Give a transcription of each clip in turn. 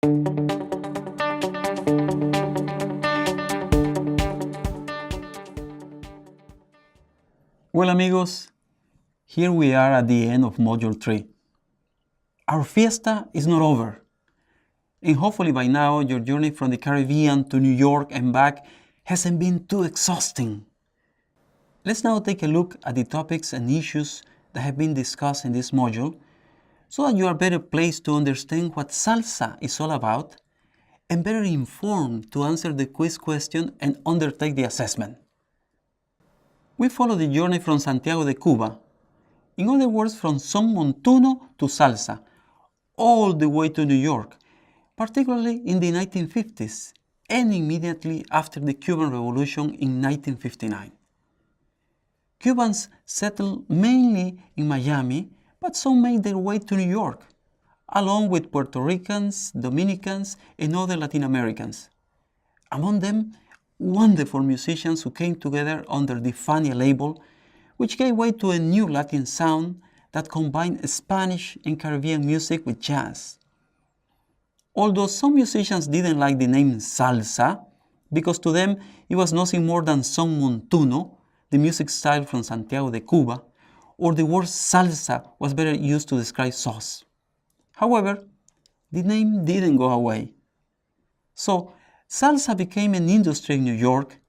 Well, amigos, here we are at the end of Module 3. Our fiesta is not over, and hopefully by now your journey from the Caribbean to New York and back hasn't been too exhausting. Let's now take a look at the topics and issues that have been discussed in this module so that you are better placed to understand what salsa is all about and better informed to answer the quiz question and undertake the assessment. We follow the journey from Santiago de Cuba, in other words from son montuno to salsa, all the way to New York, particularly in the 1950s and immediately after the Cuban Revolution in 1959. Cubans settled mainly in Miami, but some made their way to New York, along with Puerto Ricans, Dominicans, and other Latin Americans. Among them, wonderful musicians who came together under the Fania label, which gave way to a new Latin sound that combined Spanish and Caribbean music with jazz. Although some musicians didn't like the name salsa, because to them it was nothing more than son montuno, the music style from Santiago de Cuba, or the word salsa was better used to describe sauce. However, the name didn't go away. So, salsa became an industry in New York,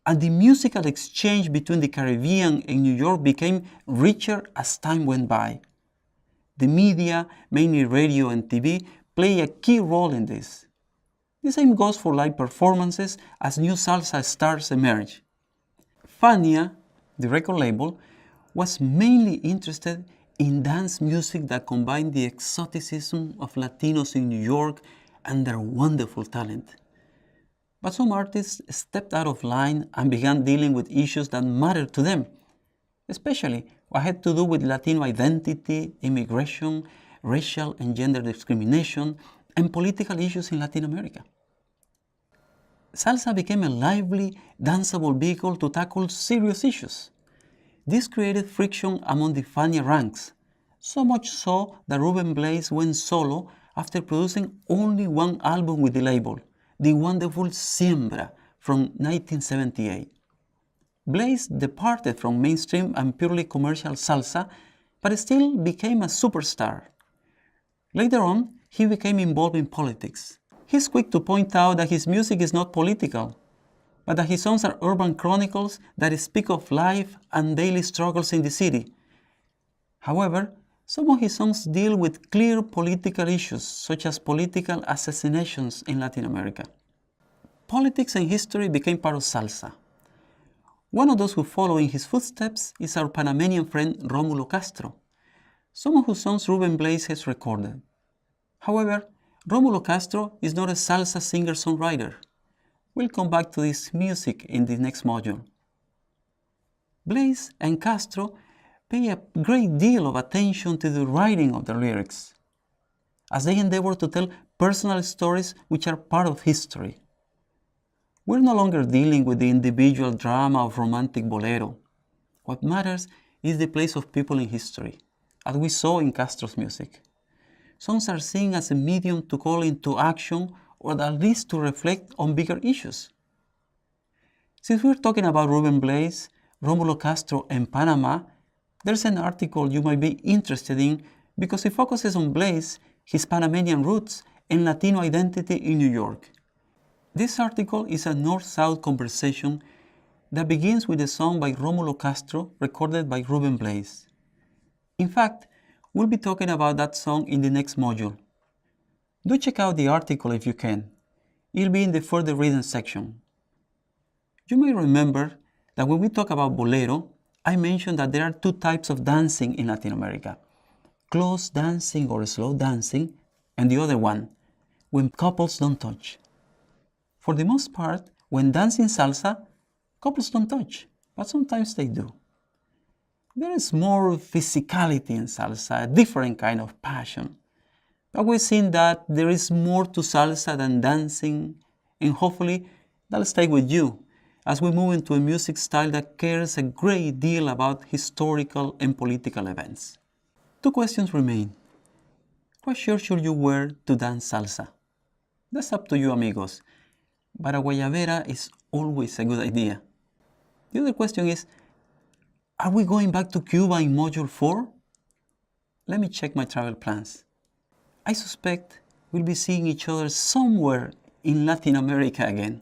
and the musical exchange between the Caribbean and New York became richer as time went by. The media, mainly radio and TV, play a key role in this. The same goes for live performances as new salsa stars emerge. Fania, the record label, was mainly interested in dance music that combined the exoticism of Latinos in New York and their wonderful talent. But some artists stepped out of line and began dealing with issues that mattered to them, especially what had to do with Latino identity, immigration, racial and gender discrimination, and political issues in Latin America. Salsa became a lively, danceable vehicle to tackle serious issues. This created friction among the Fania ranks, so much so that Ruben Blades went solo after producing only one album with the label, the wonderful Siembra from 1978. Blades departed from mainstream and purely commercial salsa, but still became a superstar. Later on, he became involved in politics. He's quick to point out that his music is not political, but that his songs are urban chronicles that speak of life and daily struggles in the city. However, some of his songs deal with clear political issues, such as political assassinations in Latin America. Politics and history became part of salsa. One of those who follow in his footsteps is our Panamanian friend Rómulo Castro, some of whose songs Ruben Blades has recorded. However, Rómulo Castro is not a salsa singer-songwriter. We'll come back to this music in the next module. Blades and Castro pay a great deal of attention to the writing of their lyrics, as they endeavor to tell personal stories which are part of history. We're no longer dealing with the individual drama of romantic bolero. What matters is the place of people in history, as we saw in Castro's music. Songs are seen as a medium to call into action or at least to reflect on bigger issues. Since we're talking about Ruben Blades, Rómulo Castro, and Panama, there's an article you might be interested in because it focuses on Blades, his Panamanian roots, and Latino identity in New York. This article is a north-south conversation that begins with a song by Rómulo Castro recorded by Ruben Blades. In fact, we'll be talking about that song in the next module. Do check out the article if you can. It'll be in the further reading section. You may remember that when we talk about bolero, I mentioned that there are two types of dancing in Latin America: close dancing or slow dancing, and the other one, when couples don't touch. For the most part, when dancing salsa, couples don't touch, but sometimes they do. There is more physicality in salsa, a different kind of passion. But we've seen that there is more to salsa than dancing, and hopefully that'll stay with you as we move into a music style that cares a great deal about historical and political events. Two questions remain. What shirt should you wear to dance salsa? That's up to you, amigos. But a guayabera is always a good idea. The other question is, are we going back to Cuba in Module 4? Let me check my travel plans. I suspect we'll be seeing each other somewhere in Latin America again.